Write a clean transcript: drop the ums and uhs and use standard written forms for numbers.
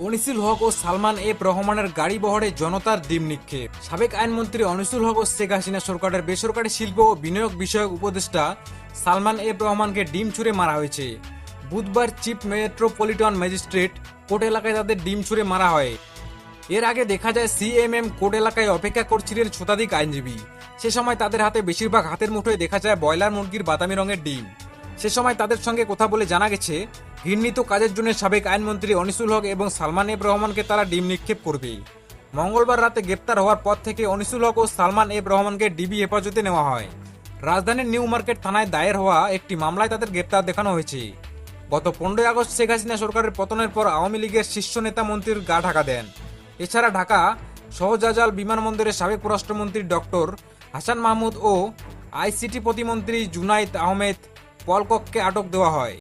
অনিসুল হক ও Salman F রহমানের গাড়ি বহরে জনতার ডিম নিক্ষেপ। সাবেক আইনমন্ত্রী অনিসুল হক ও শেখ হাসিনা সরকারের বেসরকারি শিল্প ও বিনিয়োগ বিষয়ক উপদেষ্টা সালমান এফ রহমানকে ডিম ছুঁড়ে মারা হয়েছে। বুধবার চিফ মেট্রোপলিটন ম্যাজিস্ট্রেট কোর্ট এলাকায় তাদের ডিম ছুঁড়ে মারা হয়। এর আগে দেখা যায় সিএমএম কোর্ট এলাকায় অপেক্ষা করছিলেন শতাধিক আইনজীবী। সে সময় তাদের হাতে বেশিরভাগ হাতের মুঠোয় দেখা যায় ব্রয়লার মুরগির বাদামি রঙের ডিম। সে সময় তাদের সঙ্গে কথা বলে জানা গেছে, ঘৃণিত কাজের জন্য সাবেক আইনমন্ত্রী অনিসুল হক এবং সালমান এফ রহমানকে তারা ডিম নিক্ষেপ করবে। মঙ্গলবার রাতে গ্রেপ্তার হওয়ার পর থেকে অনিসুল হক ও সালমান এফ রহমানকে ডিবি হেফাজতে নেওয়া হয়। রাজধানীর নিউ মার্কেট থানায় দায়ের হওয়া একটি মামলায় তাদের গ্রেপ্তার দেখানো হয়েছে। গত 15 আগস্ট শেখ হাসিনা সরকারের পতনের পর আওয়ামী লীগের শীর্ষ নেতা মন্ত্রীর গা ঢাকা দেন। এছাড়া ঢাকা শাহজালাল বিমানবন্দরে সাবেক পররাষ্ট্রমন্ত্রী ডক্টর হাসান মাহমুদ ও আইসিটি প্রতিমন্ত্রী জুনাইদ আহমেদ পলককে আটক দেওয়া হয়।